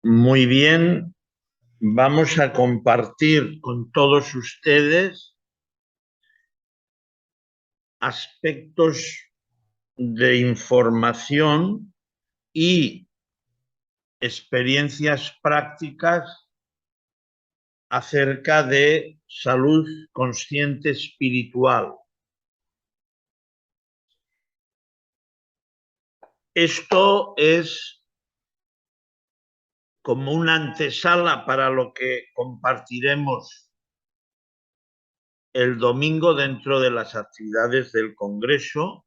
Muy bien, vamos a compartir con todos ustedes aspectos de información y experiencias prácticas acerca de salud consciente espiritual. Esto es como una antesala para lo que compartiremos el domingo dentro de las actividades del Congreso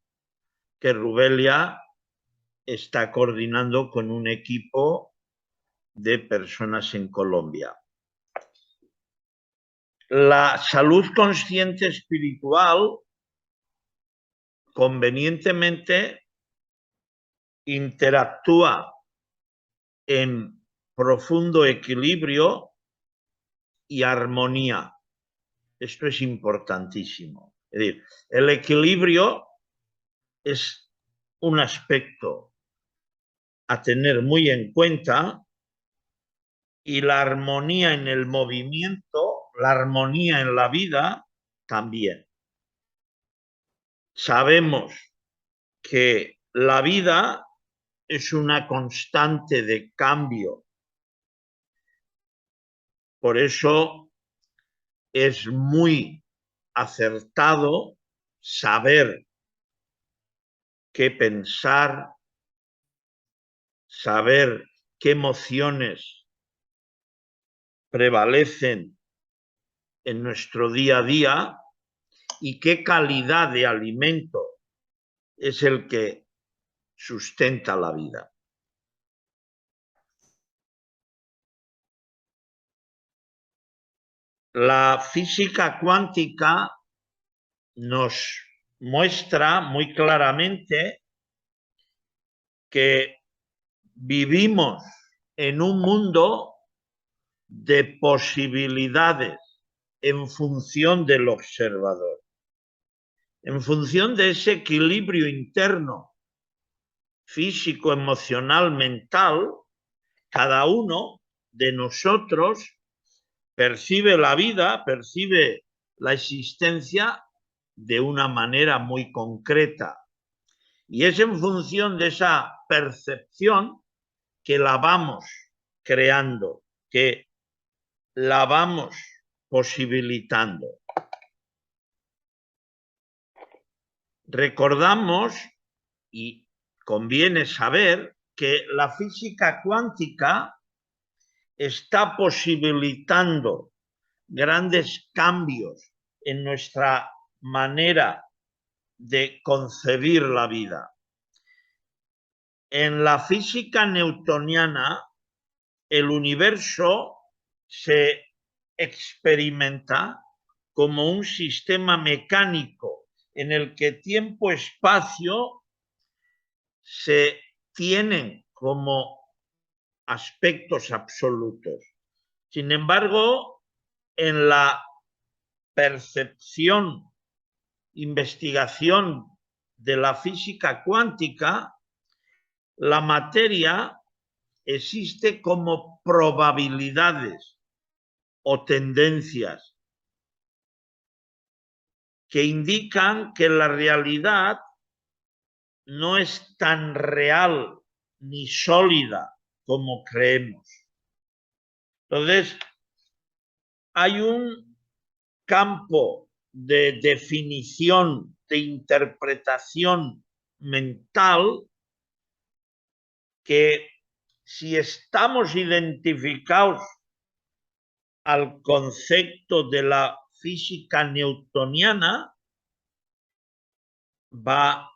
que Rubelia está coordinando con un equipo de personas en Colombia. La salud consciente espiritual convenientemente interactúa en profundo equilibrio y armonía. Esto es importantísimo. Es decir, el equilibrio es un aspecto a tener muy en cuenta y la armonía en el movimiento, la armonía en la vida también. Sabemos que la vida es una constante de cambio. Por eso es muy acertado saber qué pensar, saber qué emociones prevalecen en nuestro día a día y qué calidad de alimento es el que sustenta la vida. La física cuántica nos muestra muy claramente que vivimos en un mundo de posibilidades en función del observador, en función de ese equilibrio interno, físico, emocional, mental. Cada uno de nosotros percibe la vida, percibe la existencia de una manera muy concreta. Y es en función de esa percepción que la vamos creando, que la vamos posibilitando. Recordamos, y conviene saber, que la física cuántica está posibilitando grandes cambios en nuestra manera de concebir la vida. En la física newtoniana, el universo se experimenta como un sistema mecánico en el que tiempo-espacio se tienen como aspectos absolutos. Sin embargo, en la percepción, investigación de la física cuántica, la materia existe como probabilidades o tendencias que indican que la realidad no es tan real ni sólida como creemos. Entonces, hay un campo de definición, de interpretación mental que, si estamos identificados al concepto de la física newtoniana, va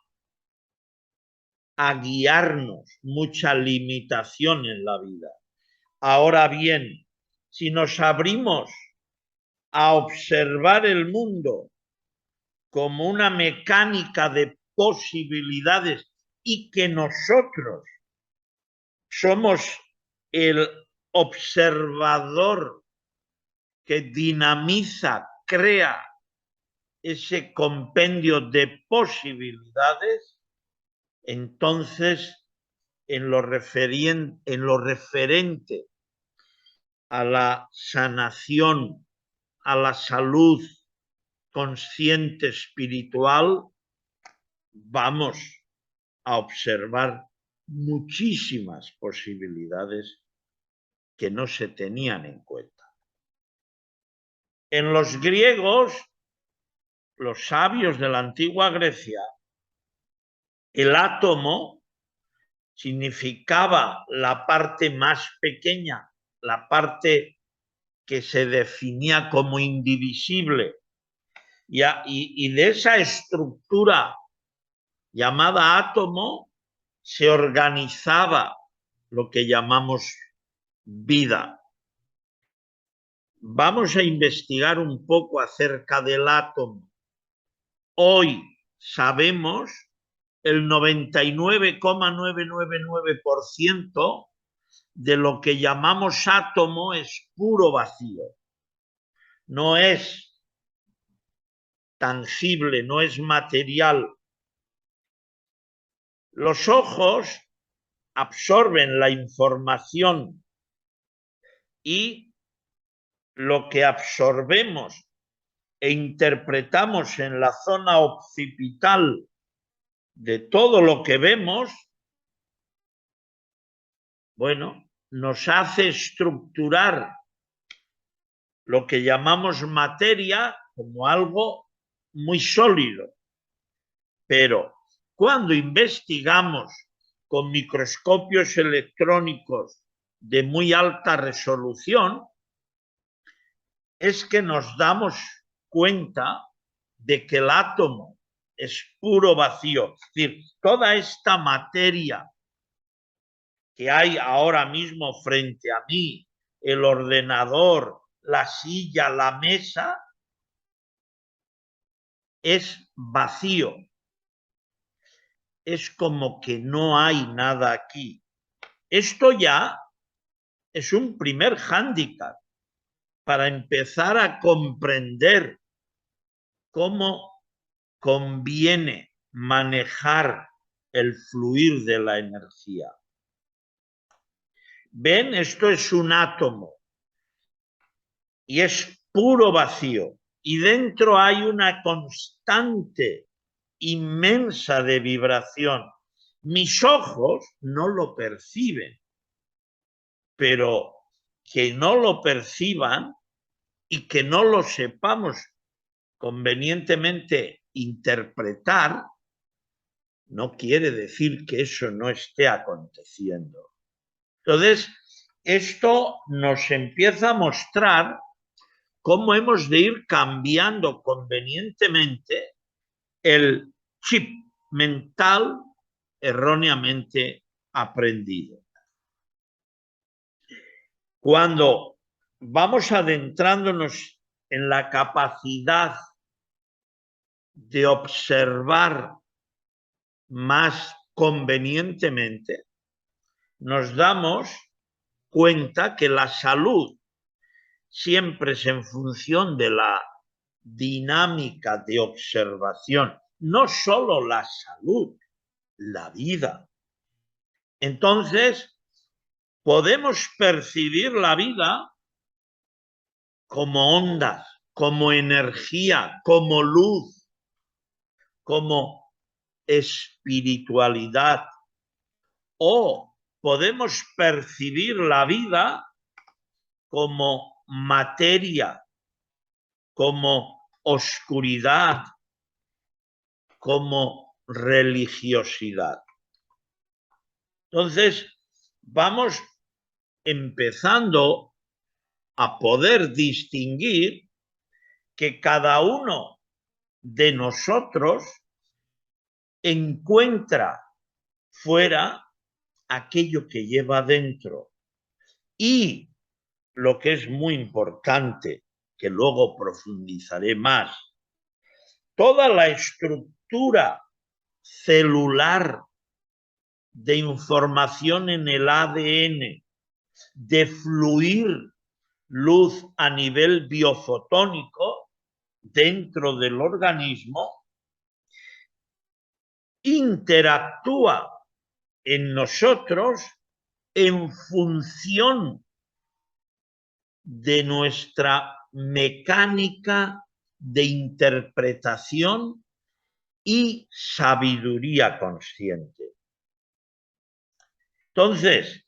a guiarnos mucha limitación en la vida. Ahora bien, si nos abrimos a observar el mundo como una mecánica de posibilidades y que nosotros somos el observador que dinamiza, crea ese compendio de posibilidades, entonces en lo referente a la sanación, a la salud consciente espiritual, vamos a observar muchísimas posibilidades que no se tenían en cuenta. En los griegos, los sabios de la antigua Grecia, el átomo significaba la parte más pequeña, la parte que se definía como indivisible, y de esa estructura llamada átomo se organizaba lo que llamamos vida. Vamos a investigar un poco acerca del átomo. Hoy sabemos el 99,999% de lo que llamamos átomo es puro vacío. No es tangible, no es material. Los ojos absorben la información y lo que absorbemos e interpretamos en la zona occipital de todo lo que vemos, bueno, nos hace estructurar lo que llamamos materia como algo muy sólido. Pero cuando investigamos con microscopios electrónicos de muy alta resolución, es que nos damos cuenta de que el átomo es puro vacío. Es decir, toda esta materia que hay ahora mismo frente a mí, el ordenador, la silla, la mesa, es vacío. Es como que no hay nada aquí. Esto ya es un primer hándicap para empezar a comprender cómo conviene manejar el fluir de la energía. ¿Ven? Esto es un átomo y es puro vacío. Y dentro hay una constante inmensa de vibración. Mis ojos no lo perciben, pero que no lo perciban y que no lo sepamos convenientemente interpretar, no quiere decir que eso no esté aconteciendo. Entonces, esto nos empieza a mostrar cómo hemos de ir cambiando convenientemente el chip mental erróneamente aprendido. Cuando vamos adentrándonos en la capacidad de observar más convenientemente, nos damos cuenta que la salud siempre es en función de la dinámica de observación, no solo la salud, la vida. Entonces, podemos percibir la vida como ondas, como energía, como luz, como espiritualidad. O podemos percibir la vida como materia, como oscuridad, como religiosidad. Entonces, vamos empezando a poder distinguir que cada uno de nosotros encuentra fuera aquello que lleva dentro. Y lo que es muy importante, que luego profundizaré más, toda la estructura celular de información en el ADN, de fluir luz a nivel biofotónico dentro del organismo, interactúa en nosotros en función de nuestra mecánica de interpretación y sabiduría consciente. Entonces,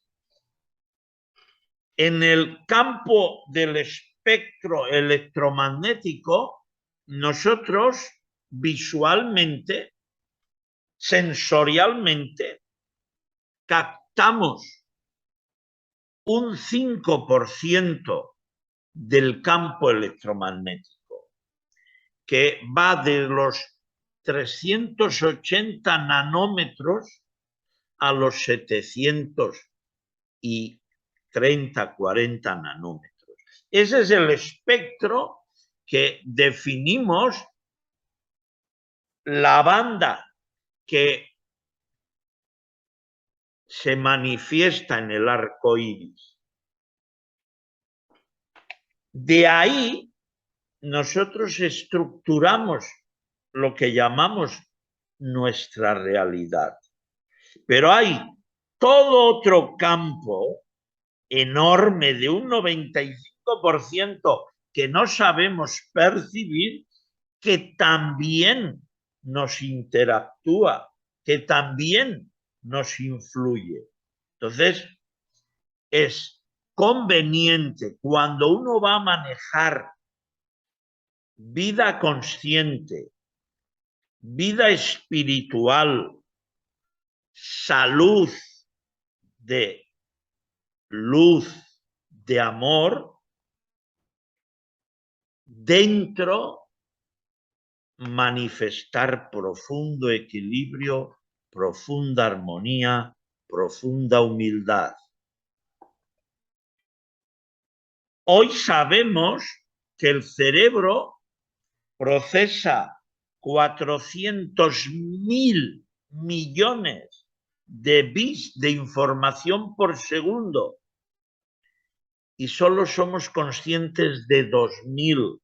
en el campo del espectro electromagnético, nosotros visualmente, sensorialmente, captamos un 5% del campo electromagnético, que va de los 380 nanómetros a los 730, 40 nanómetros. Ese es el espectro que definimos la banda que se manifiesta en el arco iris. De ahí nosotros estructuramos lo que llamamos nuestra realidad. Pero hay todo otro campo enorme de un 95% que no sabemos percibir, que también nos interactúa, que también nos influye. Entonces, es conveniente cuando uno va a manejar vida consciente, vida espiritual, salud, de luz, de amor, dentro manifestar profundo equilibrio, profunda armonía, profunda humildad. Hoy sabemos que el cerebro procesa 400.000 millones de bits de información por segundo y solo somos conscientes de 2.000.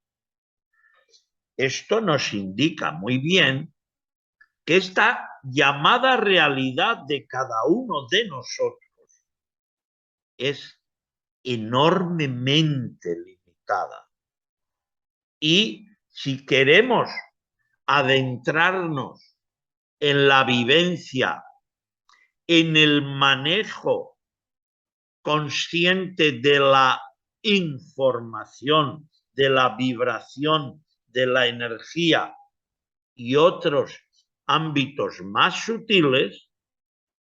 Esto nos indica muy bien que esta llamada realidad de cada uno de nosotros es enormemente limitada. Y si queremos adentrarnos en la vivencia, en el manejo consciente de la información, de la vibración, de la energía y otros ámbitos más sutiles,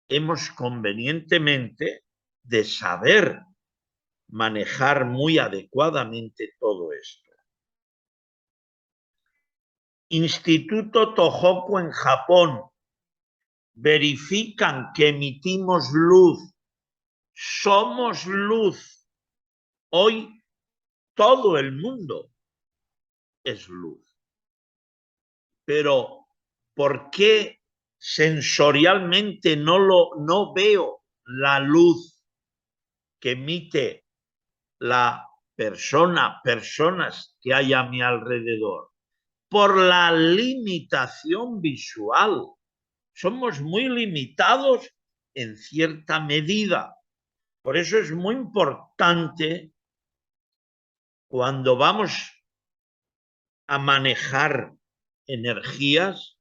hemos convenientemente de saber manejar muy adecuadamente todo esto. Instituto Tohoku en Japón verifican que emitimos luz, somos luz. Hoy todo el mundo es luz. Pero ¿por qué sensorialmente no veo la luz que emite la personas que hay a mi alrededor? Por la limitación visual. Somos muy limitados en cierta medida. Por eso es muy importante cuando vamos a manejar energías,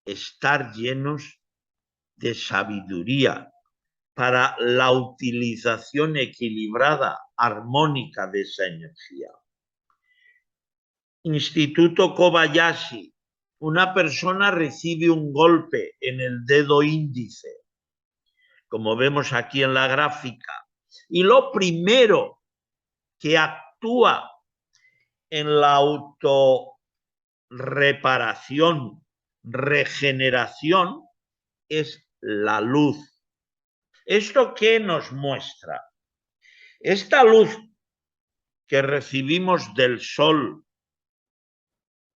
estar llenos de sabiduría para la utilización equilibrada, armónica de esa energía. Instituto Kobayashi. Una persona recibe un golpe en el dedo índice, como vemos aquí en la gráfica, y lo primero que actúa en la autorreparación, regeneración, es la luz. ¿Esto qué nos muestra? Esta luz que recibimos del sol,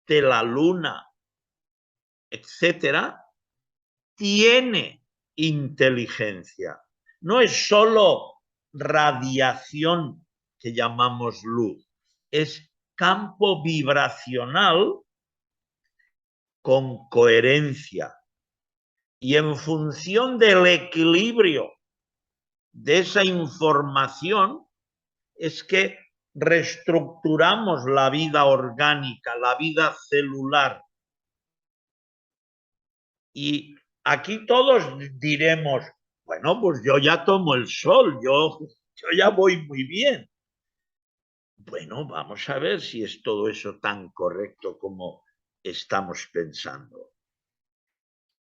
de la luna, etcétera, tiene inteligencia. No es solo radiación que llamamos luz, es campo vibracional con coherencia. Y en función del equilibrio de esa información es que reestructuramos la vida orgánica, la vida celular. Y aquí todos diremos, bueno, pues yo ya tomo el sol, yo ya voy muy bien. Bueno, vamos a ver si es todo eso tan correcto como estamos pensando.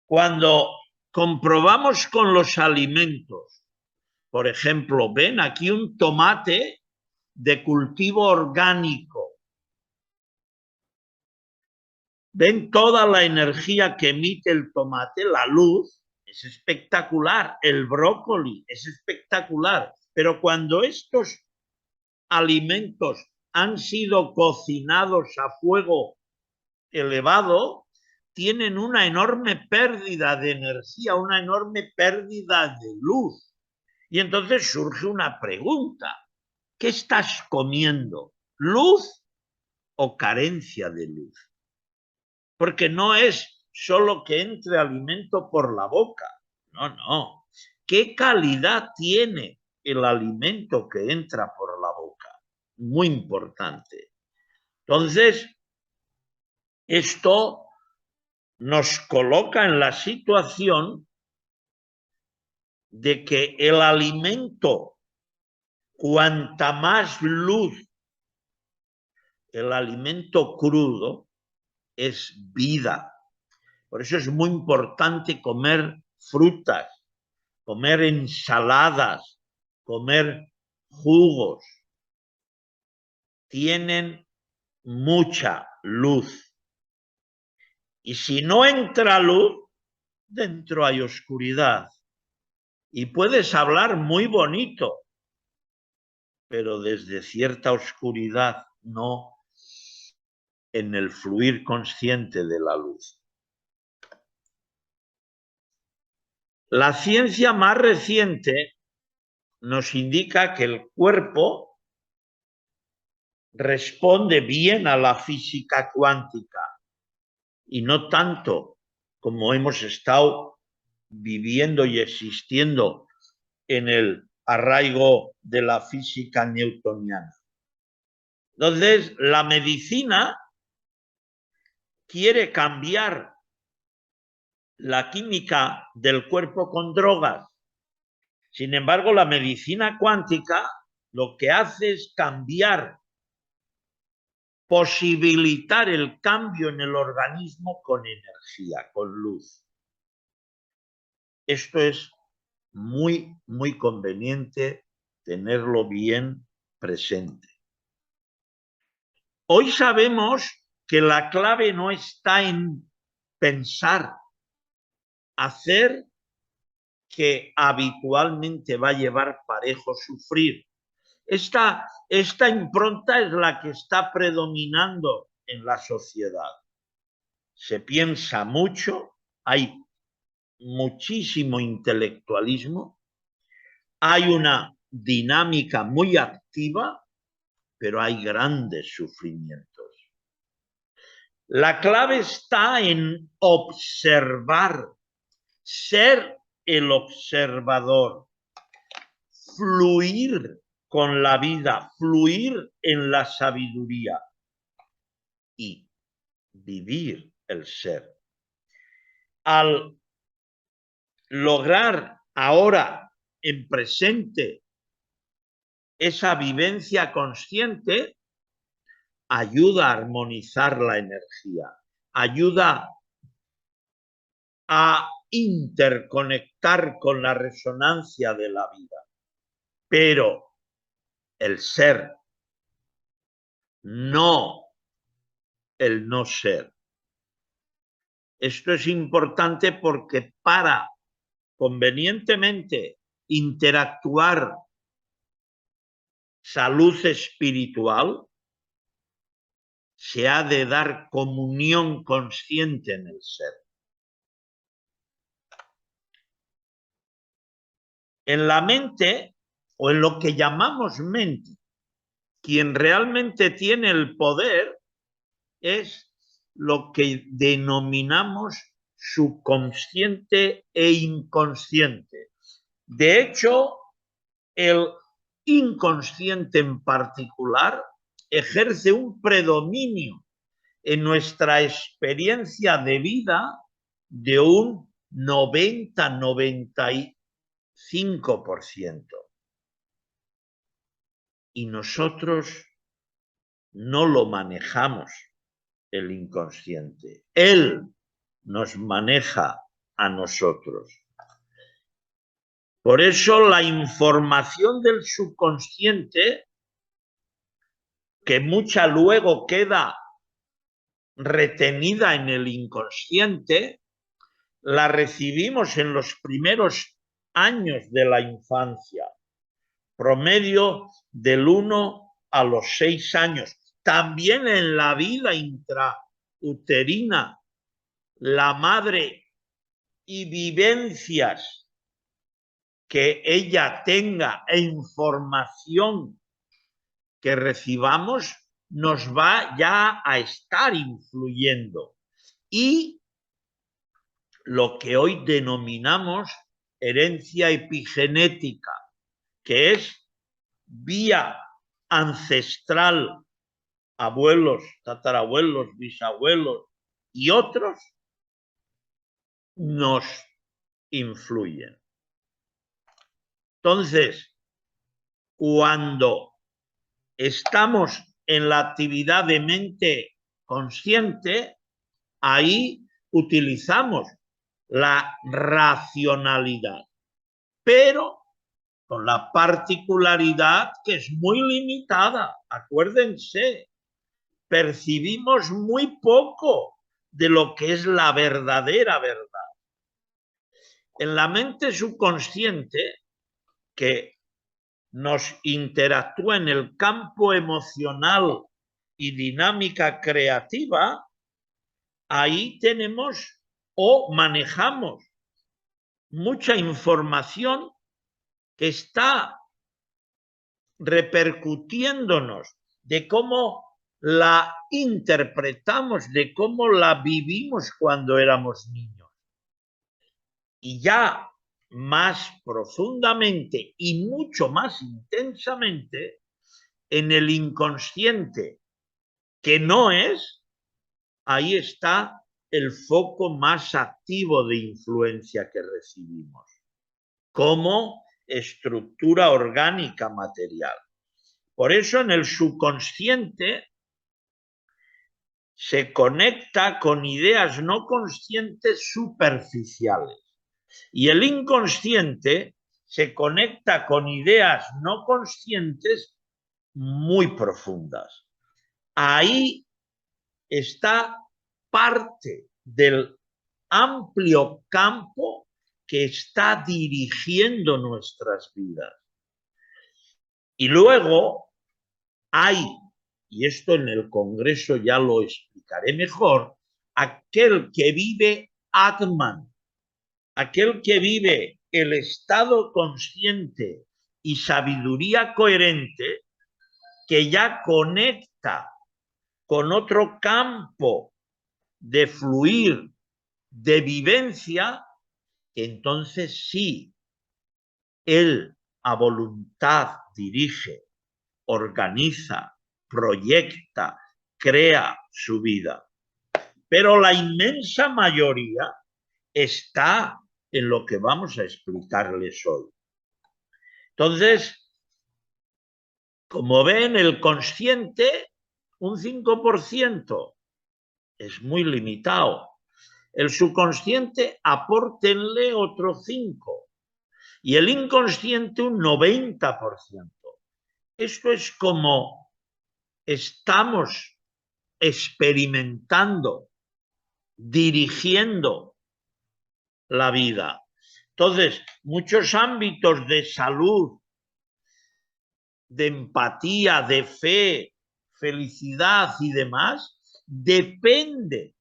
Cuando comprobamos con los alimentos, por ejemplo, ven aquí un tomate de cultivo orgánico. Ven toda la energía que emite el tomate, la luz, es espectacular. El brócoli es espectacular. Pero cuando estos alimentos han sido cocinados a fuego elevado, tienen una enorme pérdida de energía, una enorme pérdida de luz. Y entonces surge una pregunta. ¿Qué estás comiendo? ¿Luz o carencia de luz? Porque no es solo que entre alimento por la boca. No, no. ¿Qué calidad tiene el alimento que entra por la boca? Muy importante. Entonces, esto nos coloca en la situación de que el alimento, cuanta más luz, el alimento crudo es vida. Por eso es muy importante comer frutas, comer ensaladas, comer jugos. Tienen mucha luz. Y si no entra luz, dentro hay oscuridad. Y puedes hablar muy bonito, pero desde cierta oscuridad, no en el fluir consciente de la luz. La ciencia más reciente nos indica que el cuerpo responde bien a la física cuántica y no tanto como hemos estado viviendo y existiendo en el arraigo de la física newtoniana. Entonces, la medicina quiere cambiar la química del cuerpo con drogas. Sin embargo, la medicina cuántica lo que hace es cambiar, posibilitar el cambio en el organismo con energía, con luz. Esto es muy, muy conveniente tenerlo bien presente. Hoy sabemos que la clave no está en pensar, hacer que habitualmente va a llevar parejo sufrir. Esta impronta es la que está predominando en la sociedad. Se piensa mucho, hay muchísimo intelectualismo, hay una dinámica muy activa, pero hay grandes sufrimientos. La clave está en observar, ser el observador, fluir con la vida, fluir en la sabiduría y vivir el ser. Al lograr ahora en presente esa vivencia consciente, ayuda a armonizar la energía, ayuda a interconectar con la resonancia de la vida. Pero el ser, no el no ser. Esto es importante porque para convenientemente interactuar salud espiritual, se ha de dar comunión consciente en el ser. En la mente, o en lo que llamamos mente, quien realmente tiene el poder es lo que denominamos subconsciente e inconsciente. De hecho, el inconsciente en particular ejerce un predominio en nuestra experiencia de vida de un 90-95%. Y nosotros no lo manejamos, el inconsciente. Él nos maneja a nosotros. Por eso la información del subconsciente, que mucha luego queda retenida en el inconsciente, la recibimos en los primeros años de la infancia, promedio del 1 a los 6 años. También en la vida intrauterina, la madre y vivencias que ella tenga e información que recibamos nos va ya a estar influyendo. Y lo que hoy denominamos herencia epigenética, que es vía ancestral, abuelos, tatarabuelos, bisabuelos y otros, nos influyen. Entonces, cuando estamos en la actividad de mente consciente, ahí utilizamos la racionalidad, pero con la particularidad que es muy limitada. Acuérdense, percibimos muy poco de lo que es la verdadera verdad. En la mente subconsciente, que nos interactúa en el campo emocional y dinámica creativa, ahí tenemos o manejamos mucha información que está repercutiéndonos de cómo la interpretamos, de cómo la vivimos cuando éramos niños. Y ya más profundamente y mucho más intensamente en el inconsciente, que no es, ahí está el foco más activo de influencia que recibimos, como estructura orgánica material. Por eso en el subconsciente se conecta con ideas no conscientes superficiales y el inconsciente se conecta con ideas no conscientes muy profundas. Ahí está parte del amplio campo que está dirigiendo nuestras vidas. Y luego hay, y esto en el Congreso ya lo explicaré mejor, aquel que vive Atman, aquel que vive el estado consciente y sabiduría coherente, que ya conecta con otro campo de fluir, de vivencia, que entonces sí, él a voluntad dirige, organiza, proyecta, crea su vida. Pero la inmensa mayoría está en lo que vamos a explicarles hoy. Entonces, como ven, el consciente, un 5%, es muy limitado. El subconsciente, apórtenle otro 5%. Y el inconsciente, un 90%. Esto es como estamos experimentando, dirigiendo la vida. Entonces, muchos ámbitos de salud, de empatía, de fe, felicidad y demás, depende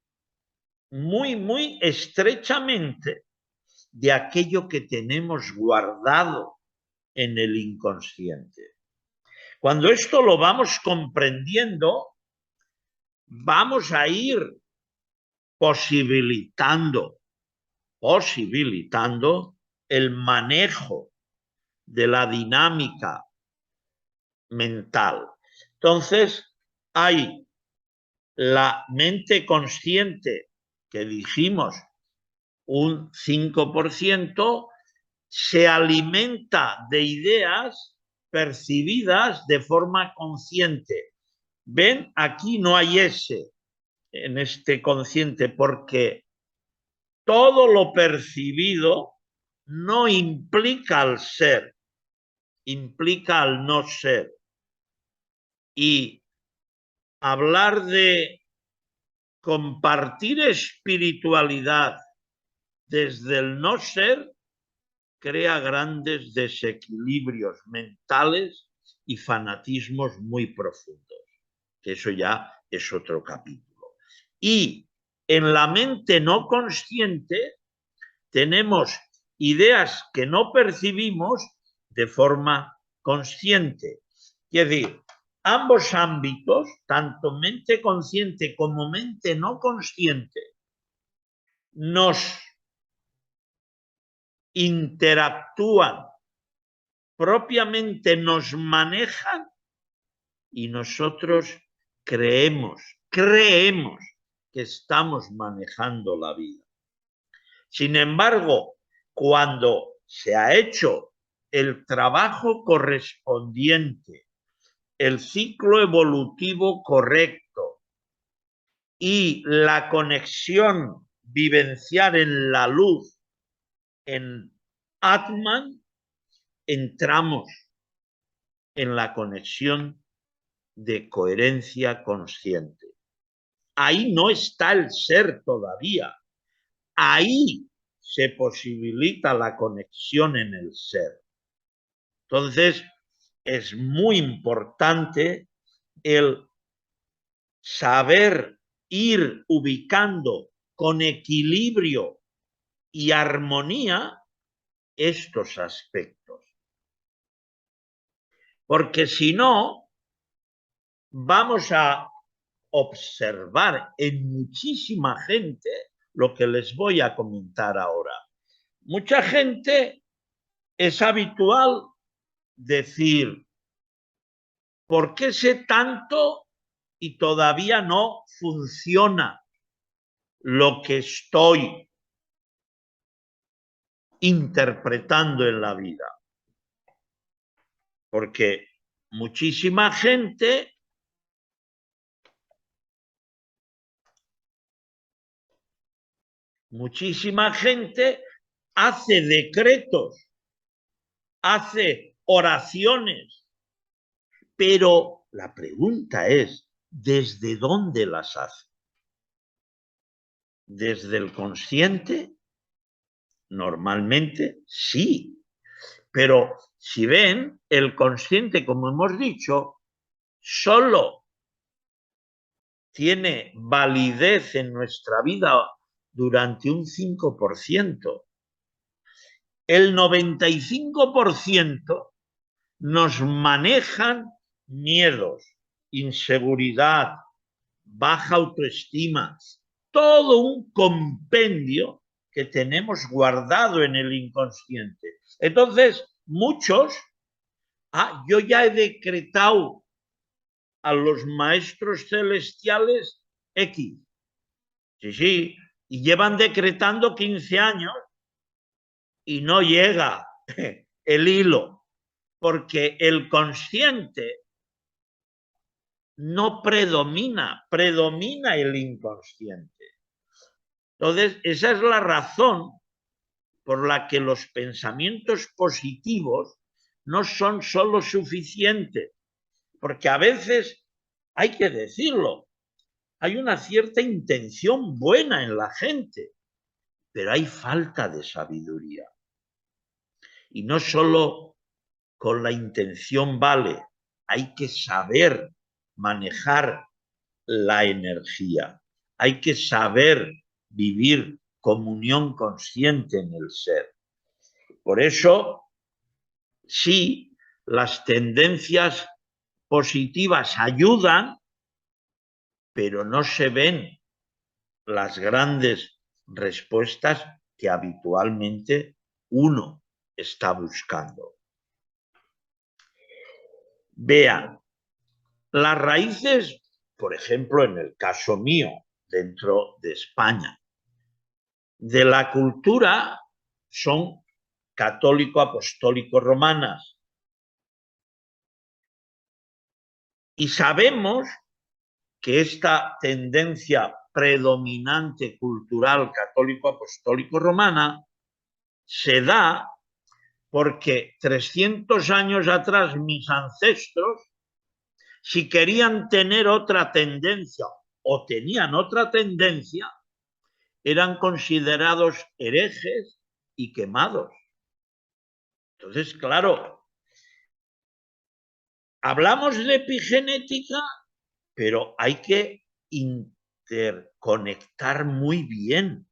muy, muy estrechamente de aquello que tenemos guardado en el inconsciente. Cuando esto lo vamos comprendiendo, vamos a ir posibilitando el manejo de la dinámica mental. Entonces, hay la mente consciente, que dijimos un 5%, se alimenta de ideas percibidas de forma consciente. ¿Ven? Aquí no hay ese en este consciente, porque todo lo percibido no implica al ser, implica al no ser. Y hablar de compartir espiritualidad desde el no ser crea grandes desequilibrios mentales y fanatismos muy profundos, que eso ya es otro capítulo. Y en la mente no consciente tenemos ideas que no percibimos de forma consciente. Es decir, ambos ámbitos, tanto mente consciente como mente no consciente, nos interactúan, propiamente nos manejan y nosotros creemos que estamos manejando la vida. Sin embargo, cuando se ha hecho el trabajo correspondiente, el ciclo evolutivo correcto y la conexión vivencial en la luz, en Atman, entramos en la conexión de coherencia consciente. Ahí no está el ser todavía. Ahí se posibilita la conexión en el ser. Entonces, es muy importante el saber ir ubicando con equilibrio y armonía estos aspectos. Porque si no, vamos a observar en muchísima gente lo que les voy a comentar ahora. Mucha gente es habitual decir, ¿por qué sé tanto y todavía no funciona lo que estoy interpretando en la vida? Porque muchísima gente hace decretos, hace oraciones, pero la pregunta es, ¿desde dónde las hace? ¿Desde el consciente? Normalmente sí, pero si ven, el consciente, como hemos dicho, solo tiene validez en nuestra vida durante un 5%. El 95% nos manejan miedos, inseguridad, baja autoestima, todo un compendio que tenemos guardado en el inconsciente. Entonces, muchos, yo ya he decretado a los maestros celestiales X. Sí, y llevan decretando 15 años y no llega el hilo, porque el consciente no predomina, predomina el inconsciente. Entonces, esa es la razón por la que los pensamientos positivos no son solo suficientes, porque a veces, hay que decirlo, hay una cierta intención buena en la gente, pero hay falta de sabiduría. Y no solo con la intención vale, hay que saber manejar la energía, hay que saber vivir comunión consciente en el ser. Por eso, sí, las tendencias positivas ayudan, pero no se ven las grandes respuestas que habitualmente uno está buscando. Vean, las raíces, por ejemplo, en el caso mío, dentro de España, de la cultura son católico-apostólico-romanas. Y sabemos que esta tendencia predominante cultural católico-apostólico-romana se da porque 300 años atrás mis ancestros, si querían tener otra tendencia o tenían otra tendencia, eran considerados herejes y quemados. Entonces, claro, hablamos de epigenética, pero hay que interconectar muy bien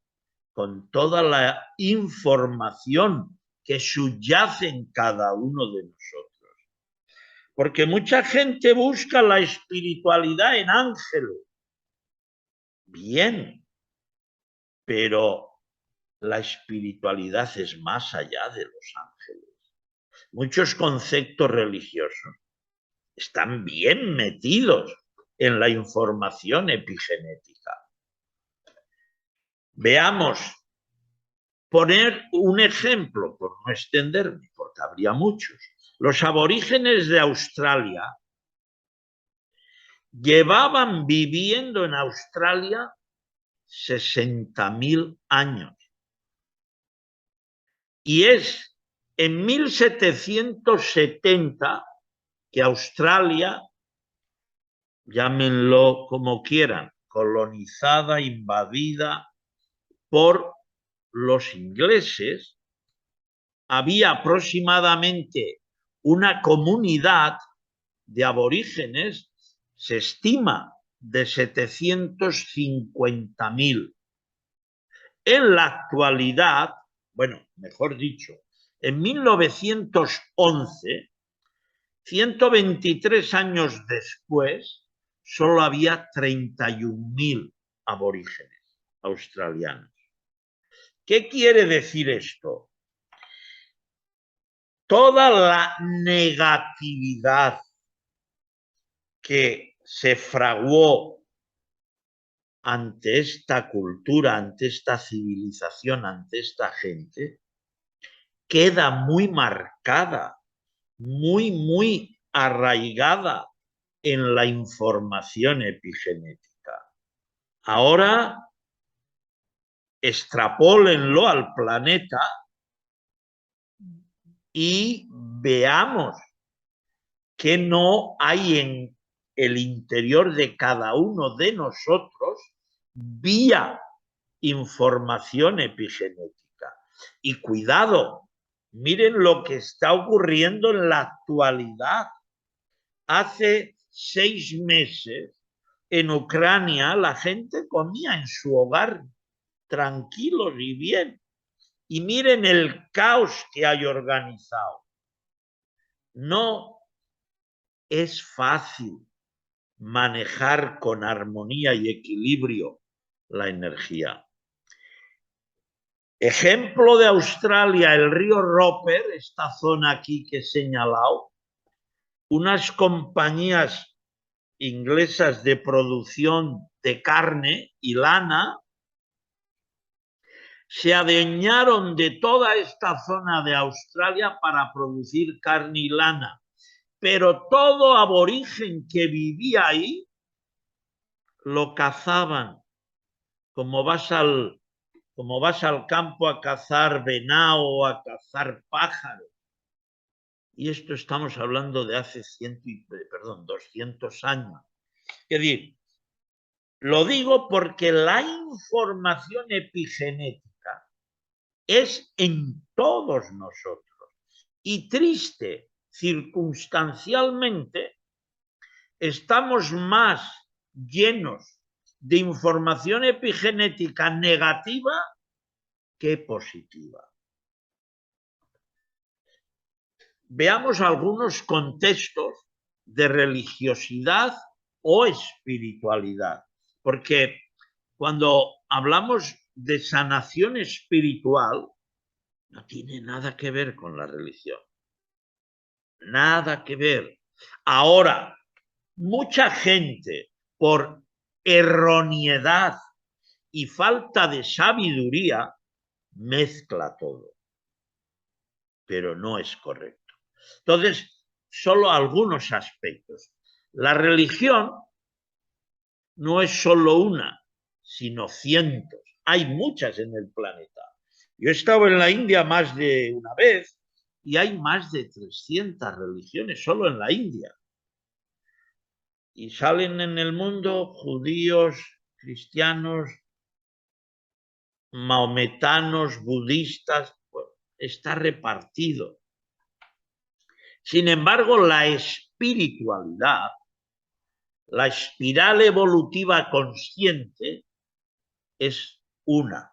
con toda la información que subyace en cada uno de nosotros. Porque mucha gente busca la espiritualidad en ángeles. Bien, pero la espiritualidad es más allá de los ángeles. Muchos conceptos religiosos están bien metidos en la información epigenética. Veamos, poner un ejemplo, por no extenderme, porque habría muchos. Los aborígenes de Australia llevaban viviendo en Australia 60.000 años. Y es en 1770 que Australia, llámenlo como quieran, colonizada, invadida por los ingleses, había aproximadamente una comunidad de aborígenes, se estima, de 750.000. En la actualidad, bueno, mejor dicho, en 1911, 123 años después, solo había 31.000 aborígenes australianos. ¿Qué quiere decir esto? Toda la negatividad que se fraguó ante esta cultura, ante esta civilización, ante esta gente, queda muy marcada, muy arraigada en la información epigenética. Ahora, extrapólenlo al planeta y veamos que no hay en el interior de cada uno de nosotros vía información epigenética. Y cuidado, miren lo que está ocurriendo en la actualidad. Hace 6 meses en Ucrania la gente comía en su hogar tranquilos y bien. Y miren el caos que hay organizado. No es fácil manejar con armonía y equilibrio la energía. Ejemplo de Australia, el río Roper, esta zona aquí que he señalado, unas compañías inglesas de producción de carne y lana se adueñaron de toda esta zona de Australia para producir carne y lana. Pero todo aborigen que vivía ahí lo cazaban. Como vas al campo a cazar venado o a cazar pájaros. Y esto estamos hablando de hace 200 años. Es decir, lo digo porque la información epigenética es en todos nosotros. Y triste, circunstancialmente, estamos más llenos de información epigenética negativa que positiva. Veamos algunos contextos de religiosidad o espiritualidad, porque cuando hablamos de sanación espiritual, no tiene nada que ver con la religión. Nada que ver. Ahora, mucha gente, por erroneidad y falta de sabiduría, mezcla todo, pero no es correcto. Entonces, solo algunos aspectos. La religión no es solo una, sino cientos. Hay muchas en el planeta. Yo he estado en la India más de una vez y hay más de 300 religiones solo en la India. Y salen en el mundo judíos, cristianos, maometanos, budistas, bueno, está repartido. Sin embargo, la espiritualidad, la espiral evolutiva consciente, es una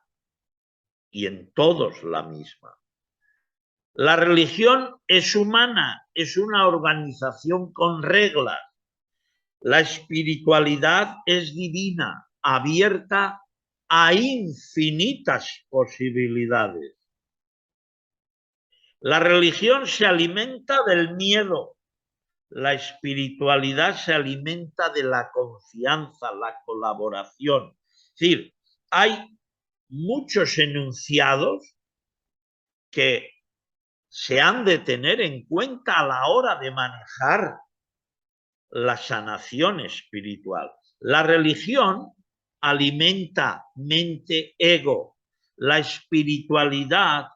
y en todos la misma. La religión es humana, es una organización con reglas. La espiritualidad es divina, abierta a infinitas posibilidades. La religión se alimenta del miedo, la espiritualidad se alimenta de la confianza, la colaboración. Es decir, hay muchos enunciados que se han de tener en cuenta a la hora de manejar la sanación espiritual. La religión alimenta mente-ego. La espiritualidad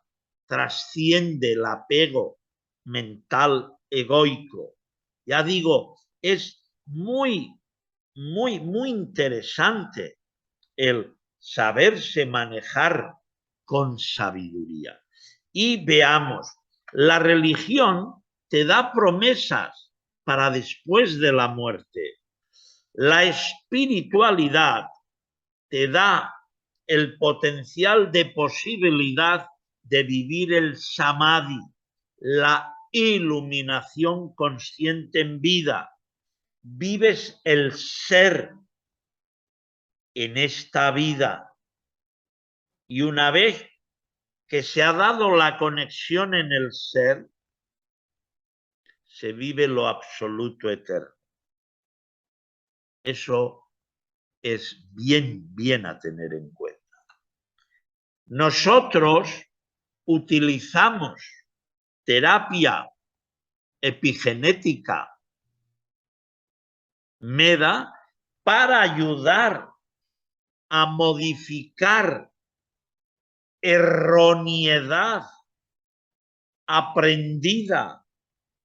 trasciende el apego mental egoico. Ya digo, es muy interesante el saberse manejar con sabiduría. Y veamos, la religión te da promesas para después de la muerte. La espiritualidad te da el potencial de posibilidad de vivir el samadhi, la iluminación consciente en vida. Vives el ser en esta vida y una vez que se ha dado la conexión en el ser, se vive lo absoluto eterno. Eso es bien a tener en cuenta. Nosotros utilizamos terapia epigenética MEDA para ayudar a modificar erroneidad aprendida,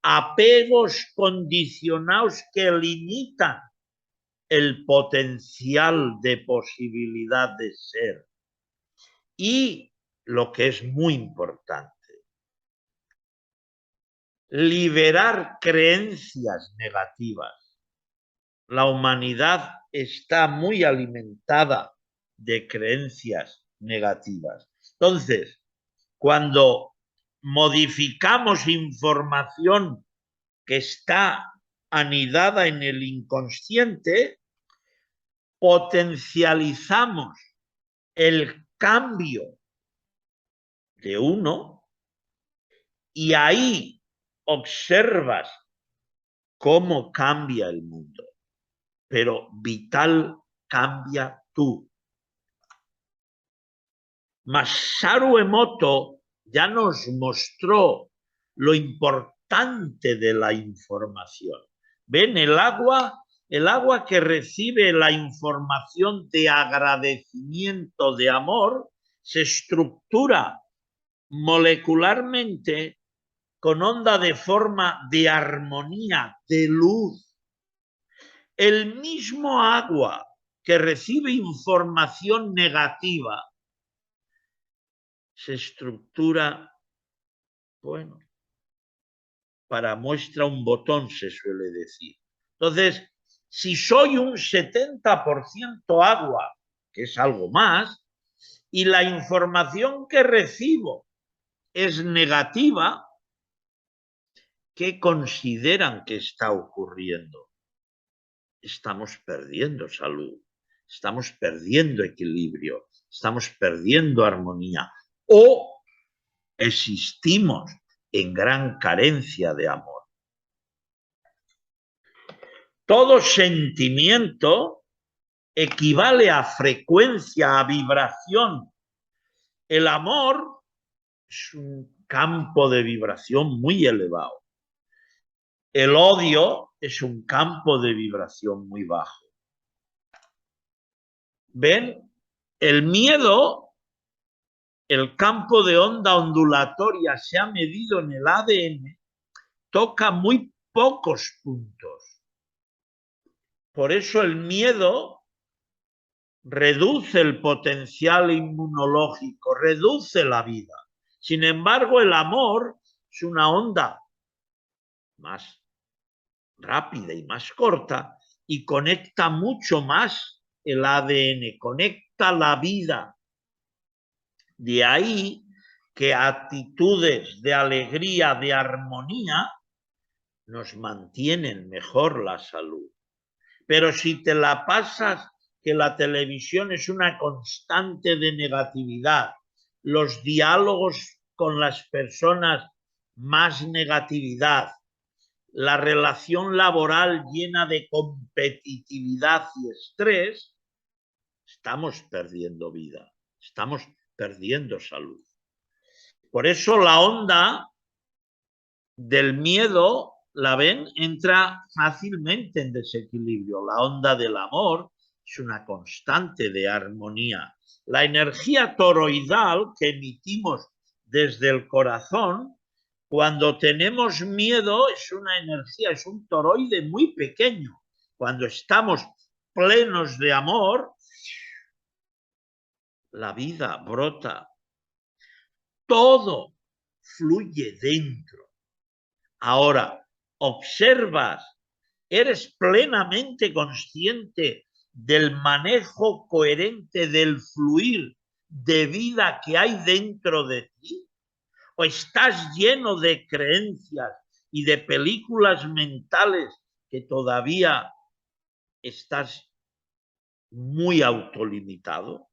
apegos condicionados que limitan el potencial de posibilidad de ser. Y lo que es muy importante, liberar creencias negativas. La humanidad está muy alimentada de creencias negativas. Entonces, cuando modificamos información que está anidada en el inconsciente, potencializamos el cambio de uno y ahí observas cómo cambia el mundo. Pero vital cambia tú. Masaru Emoto ya nos mostró lo importante de la información. ¿Ven? El agua que recibe la información de agradecimiento, de amor, se estructura molecularmente con onda de forma de armonía, de luz. El mismo agua que recibe información negativa se estructura, bueno, para muestra un botón, se suele decir. Entonces, si soy un 70% agua, que es algo más, y la información que recibo es negativa, ¿qué consideran que está ocurriendo? Estamos perdiendo salud, estamos perdiendo equilibrio, estamos perdiendo armonía o existimos en gran carencia de amor. Todo sentimiento equivale a frecuencia, a vibración. El amor es un campo de vibración muy elevado. El odio es un campo de vibración muy bajo. ¿Ven? El miedo, el campo de onda ondulatoria se ha medido en el ADN, toca muy pocos puntos. Por eso el miedo reduce el potencial inmunológico, reduce la vida. Sin embargo, el amor es una onda más rápida y más corta y conecta mucho más el ADN, conecta la vida. De ahí que actitudes de alegría, de armonía, nos mantienen mejor la salud. Pero si te la pasas que la televisión es una constante de negatividad, los diálogos con las personas más negatividad, la relación laboral llena de competitividad y estrés, estamos perdiendo vida, estamos perdiendo salud. Por eso la onda del miedo, la ven, entra fácilmente en desequilibrio. La onda del amor es una constante de armonía. La energía toroidal que emitimos desde el corazón, cuando tenemos miedo, es una energía, es un toroide muy pequeño. Cuando estamos plenos de amor, la vida brota. Todo fluye dentro. Ahora, observas, eres plenamente consciente del manejo coherente del fluir de vida que hay dentro de ti, o estás lleno de creencias y de películas mentales que todavía estás muy autolimitado.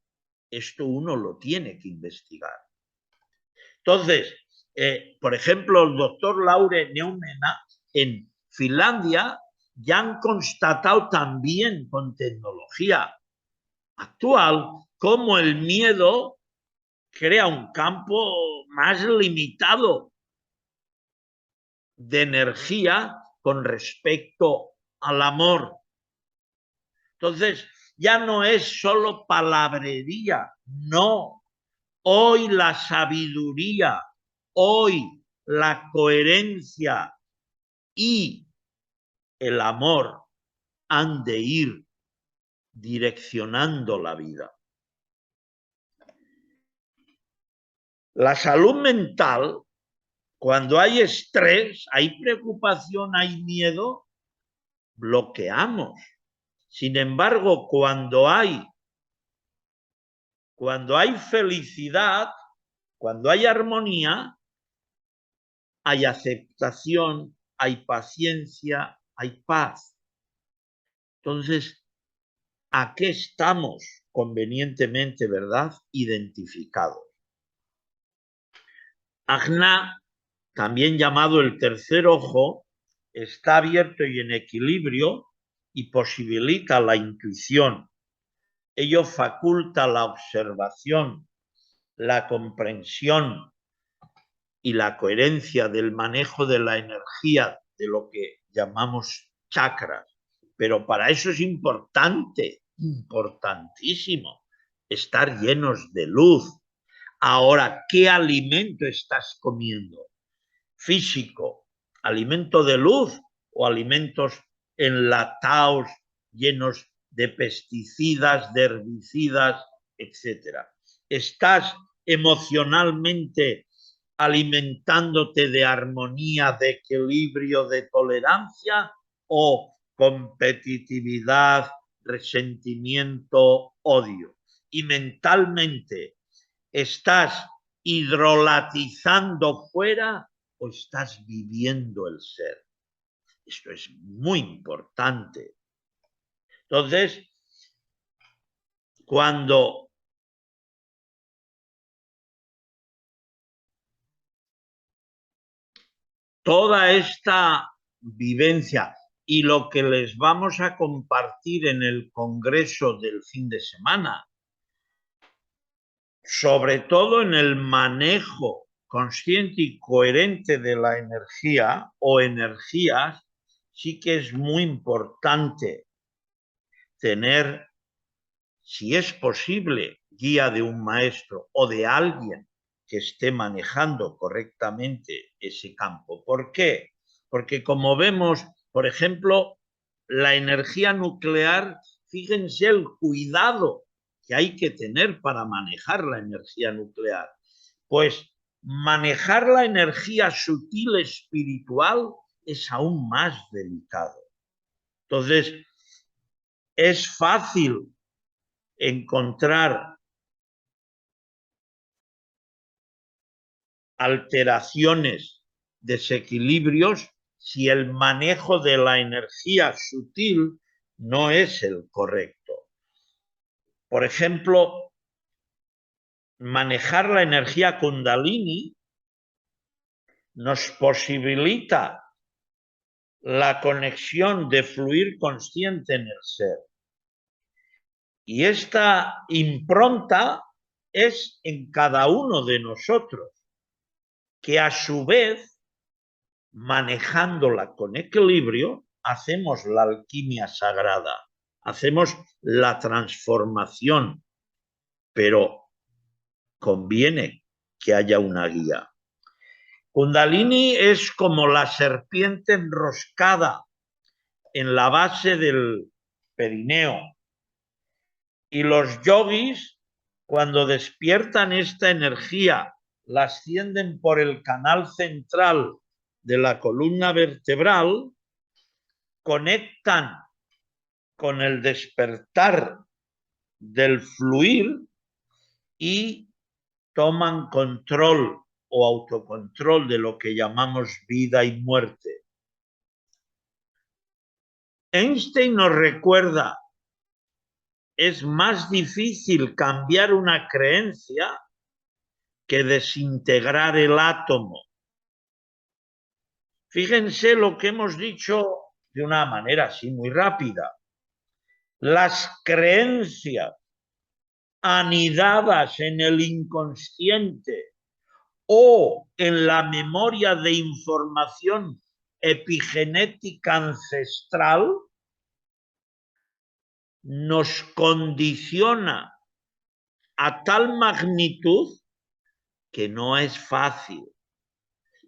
Esto uno lo tiene que investigar. Entonces, por ejemplo, el doctor Laure Neumena en Finlandia ya han constatado también con tecnología actual cómo el miedo crea un campo más limitado de energía con respecto al amor. Entonces, ya no es solo palabrería, no. Hoy la sabiduría, hoy la coherencia y el amor han de ir direccionando la vida. La salud mental, cuando hay estrés, hay preocupación, hay miedo, bloqueamos. Sin embargo, cuando hay felicidad, cuando hay armonía, hay aceptación, hay paciencia, hay paz. Entonces, ¿a qué estamos convenientemente, verdad, identificados? Ajna, también llamado el tercer ojo, está abierto y en equilibrio y posibilita la intuición. Ello faculta la observación, la comprensión y la coherencia del manejo de la energía de lo que llamamos chakras. Pero para eso es importante, importantísimo, estar llenos de luz. Ahora, ¿qué alimento estás comiendo? Físico, alimento de luz o alimentos enlatados llenos de pesticidas, de herbicidas, etcétera. ¿Estás emocionalmente alimentándote de armonía, de equilibrio, de tolerancia o competitividad, resentimiento, odio? Y mentalmente, ¿estás hidrolatizando fuera o estás viviendo el ser? Esto es muy importante. Entonces, cuando toda esta vivencia y lo que les vamos a compartir en el congreso del fin de semana, sobre todo en el manejo consciente y coherente de la energía o energías, sí que es muy importante tener, si es posible, guía de un maestro o de alguien que esté manejando correctamente ese campo. ¿Por qué? Porque como vemos, por ejemplo, la energía nuclear, fíjense el cuidado que hay que tener para manejar la energía nuclear. Pues manejar la energía sutil espiritual es aún más delicado. Entonces, es fácil encontrar alteraciones, desequilibrios, si el manejo de la energía sutil no es el correcto. Por ejemplo, manejar la energía Kundalini nos posibilita la conexión de fluir consciente en el ser. Y esta impronta es en cada uno de nosotros, que a su vez, manejándola con equilibrio, hacemos la alquimia sagrada, hacemos la transformación, pero conviene que haya una guía. Kundalini es como la serpiente enroscada en la base del perineo. Y los yogis, cuando despiertan esta energía, la ascienden por el canal central de la columna vertebral, conectan con el despertar del fluir y toman control o autocontrol de lo que llamamos vida y muerte. Einstein nos recuerda, es más difícil cambiar una creencia que desintegrar el átomo. Fíjense lo que hemos dicho de una manera así muy rápida. Las creencias anidadas en el inconsciente o en la memoria de información epigenética ancestral nos condiciona a tal magnitud que no es fácil.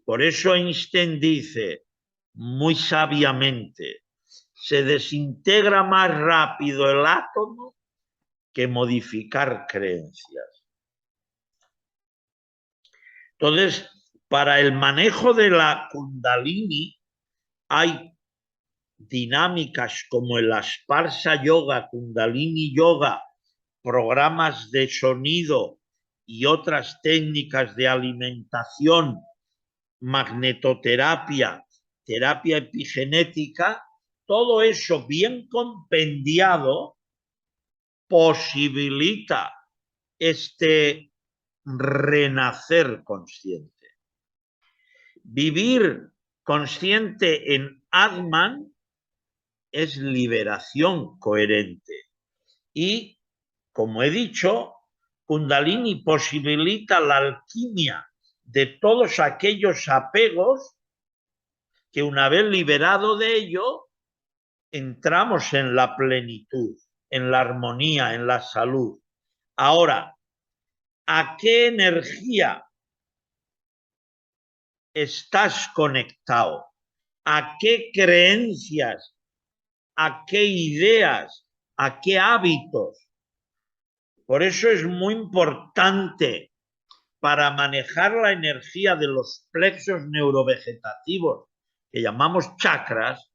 Por eso Einstein dice muy sabiamente, se desintegra más rápido el átomo que modificar creencias. Entonces, para el manejo de la Kundalini hay dinámicas como el Asparsa Yoga, Kundalini Yoga, programas de sonido y otras técnicas de alimentación, magnetoterapia, terapia epigenética, todo eso bien compendiado posibilita este renacer consciente. Vivir consciente en Atman es liberación coherente. Y, como he dicho, Kundalini posibilita la alquimia de todos aquellos apegos que una vez liberado de ello, entramos en la plenitud, en la armonía, en la salud. Ahora, ¿a qué energía estás conectado? ¿A qué creencias? ¿A qué ideas? ¿A qué hábitos? Por eso es muy importante para manejar la energía de los plexos neurovegetativos que llamamos chakras,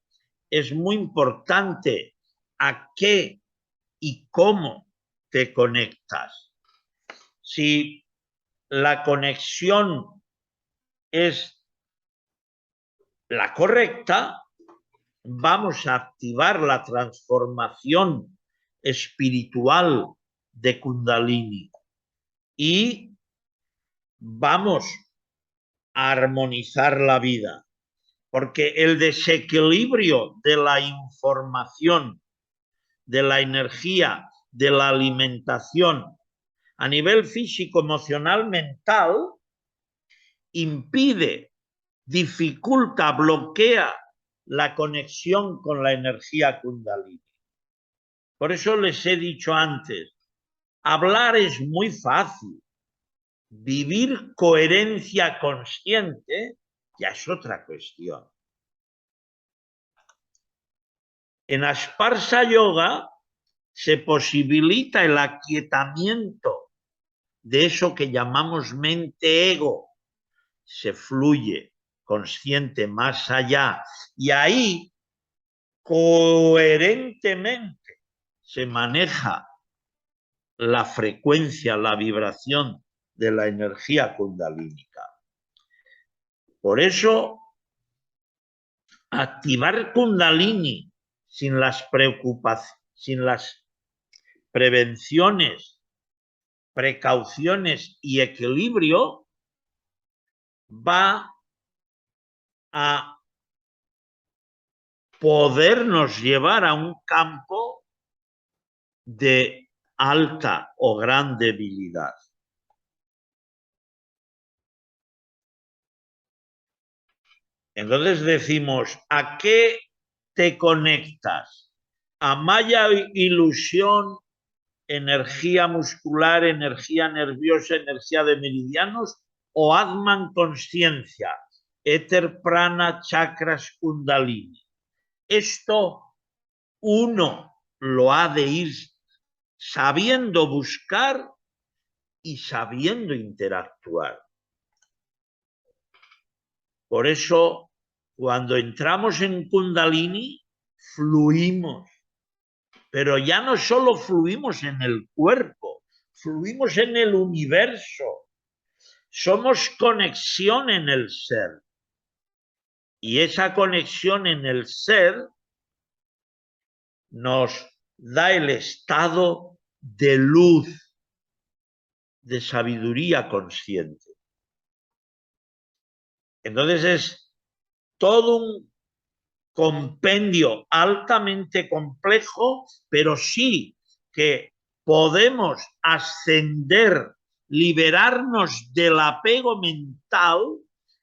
es muy importante a qué y cómo te conectas. Si la conexión es la correcta, vamos a activar la transformación espiritual de Kundalini y vamos a armonizar la vida. porque el desequilibrio de la información, de la energía, de la alimentación a nivel físico, emocional, mental, impide, dificulta, bloquea la conexión con la energía Kundalini. Por eso les he dicho antes, hablar es muy fácil. Vivir coherencia consciente ya es otra cuestión. En Asparsa Yoga se posibilita el aquietamiento de eso que llamamos mente-ego. Se fluye consciente más allá y ahí coherentemente se maneja la frecuencia, la vibración de la energía kundalínica. Por eso, activar kundalini sin las preocupaciones, sin las prevenciones, precauciones y equilibrio va a podernos llevar a un campo de alta o gran debilidad. Entonces decimos, ¿a qué te conectas? ¿A maya ilusión, energía muscular, energía nerviosa, energía de meridianos? ¿O Atman conciencia, éter, prana, chakras, kundalini? Esto uno lo ha de ir sabiendo buscar y sabiendo interactuar. Por eso, cuando entramos en Kundalini, fluimos. Pero ya no solo fluimos en el cuerpo, fluimos en el universo. Somos conexión en el ser. Y esa conexión en el ser nos da el estado de luz, de sabiduría consciente. Entonces es todo un compendio altamente complejo, pero sí que podemos ascender, liberarnos del apego mental,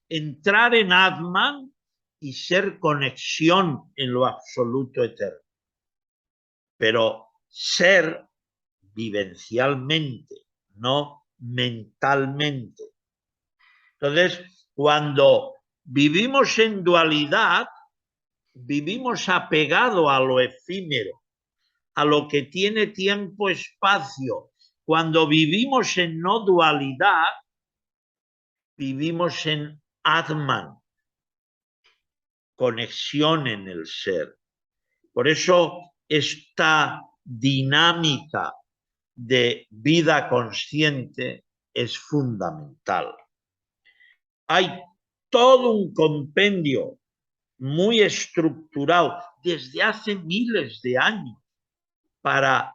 entrar en Atman y ser conexión en lo absoluto eterno. Pero ser vivencialmente, no mentalmente. Entonces, cuando vivimos en dualidad, vivimos apegado a lo efímero, a lo que tiene tiempo, espacio. Cuando vivimos en no dualidad, vivimos en Atman, conexión en el ser. Por eso esta dinámica de vida consciente es fundamental. Hay todo un compendio muy estructurado desde hace miles de años para,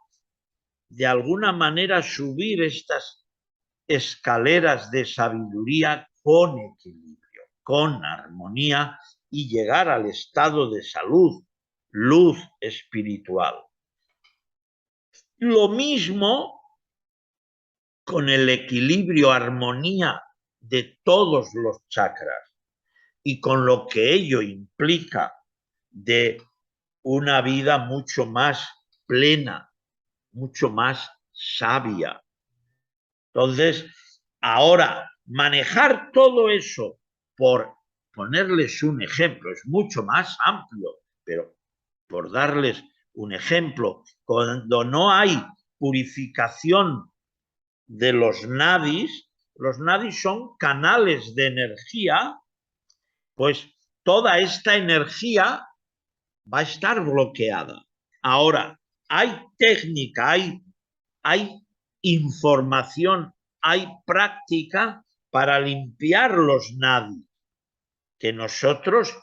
de alguna manera, subir estas escaleras de sabiduría con equilibrio, con armonía y llegar al estado de salud, luz espiritual. Lo mismo con el equilibrio, armonía de todos los chakras y con lo que ello implica de una vida mucho más plena, mucho más sabia. Entonces, ahora, manejar todo eso, por ponerles un ejemplo, es mucho más amplio, pero por darles un ejemplo, cuando no hay purificación de los nadis son canales de energía, pues toda esta energía va a estar bloqueada. Ahora, hay técnica, hay información, hay práctica para limpiar los nadis, que nosotros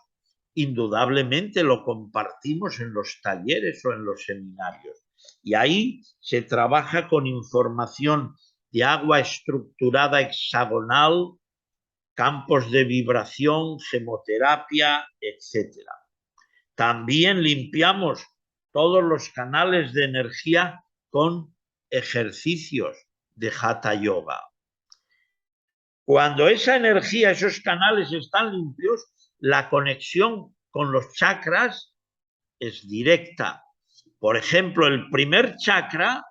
indudablemente lo compartimos en los talleres o en los seminarios. Y ahí se trabaja con información de agua estructurada hexagonal, campos de vibración, gemoterapia, etc. También limpiamos todos los canales de energía con ejercicios de Hatha Yoga. Cuando esa energía, esos canales están limpios, la conexión con los chakras es directa. Por ejemplo, el primer chakra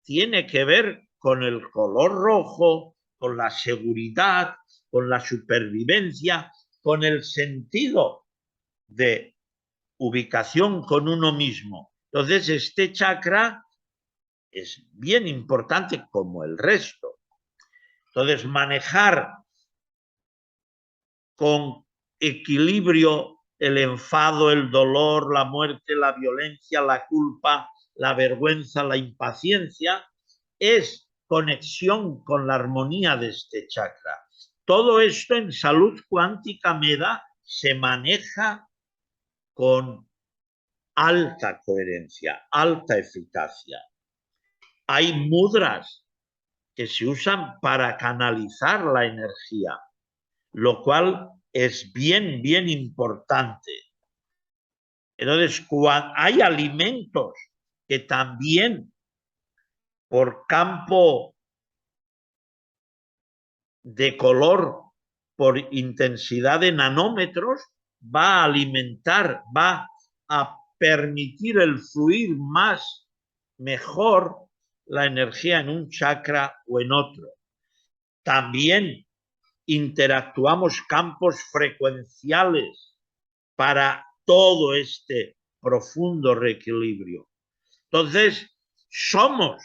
tiene que ver con el color rojo, con la seguridad, con la supervivencia, con el sentido de ubicación con uno mismo. Entonces, este chakra es bien importante como el resto. Entonces, manejar con equilibrio el enfado, el dolor, la muerte, la violencia, la culpa, la vergüenza, la impaciencia, es conexión con la armonía de este chakra. Todo esto en Salud Cuántica Meda se maneja con alta coherencia, alta eficacia. Hay mudras que se usan para canalizar la energía, lo cual es bien, bien importante. Entonces, hay alimentos que también por campo de color, por intensidad de nanómetros, va a alimentar, va a permitir el fluir más, mejor, la energía en un chakra o en otro. También interactuamos campos frecuenciales para todo este profundo reequilibrio. Entonces, somos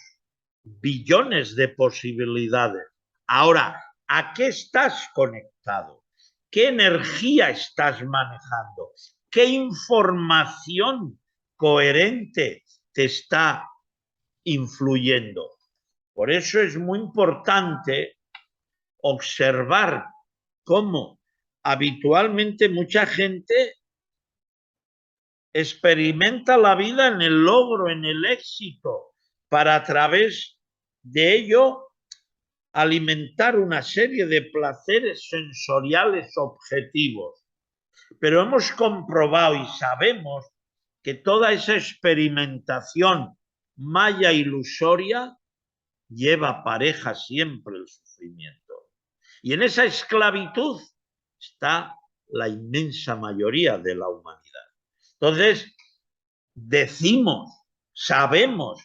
billones de posibilidades. Ahora, ¿a qué estás conectado? ¿Qué energía estás manejando? ¿Qué información coherente te está influyendo? Por eso es muy importante observar cómo habitualmente mucha gente experimenta la vida en el logro, en el éxito, para a través de ello alimentar una serie de placeres sensoriales objetivos. Pero hemos comprobado y sabemos que toda esa experimentación maya ilusoria lleva pareja siempre el sufrimiento. Y en esa esclavitud está la inmensa mayoría de la humanidad. Entonces, decimos, sabemos,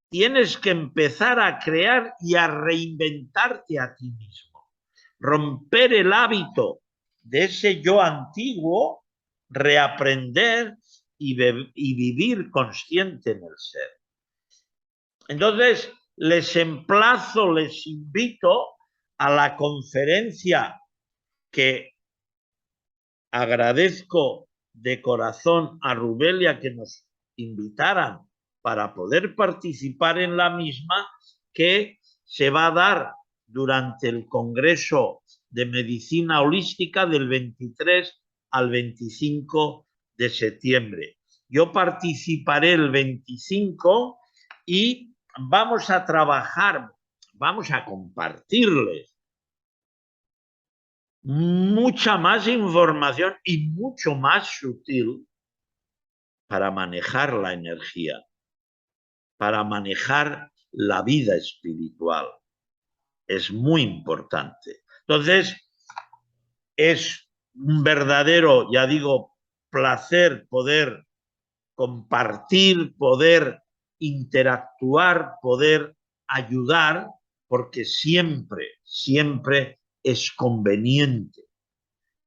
tienes que empezar a crear y a reinventarte a ti mismo. Romper el hábito de ese yo antiguo, reaprender y vivir consciente en el ser. Entonces, les emplazo, les invito a la conferencia que agradezco de corazón a Rubelia que nos invitaran para poder participar en la misma, que se va a dar durante el Congreso de Medicina Holística del 23 al 25 de septiembre. Yo participaré el 25 y vamos a trabajar, vamos a compartirles mucha más información y mucho más sutil para manejar la energía, para manejar la vida espiritual. Es muy importante. Entonces, es un verdadero, ya digo, placer poder compartir, poder interactuar, poder ayudar, porque siempre, siempre es conveniente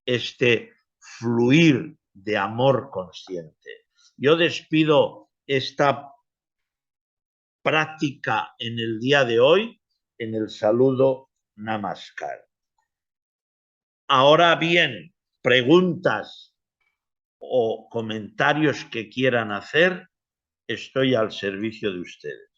este fluir de amor consciente. Yo despido esta práctica en el día de hoy en el saludo Namaskar. Ahora bien, preguntas o comentarios que quieran hacer, estoy al servicio de ustedes.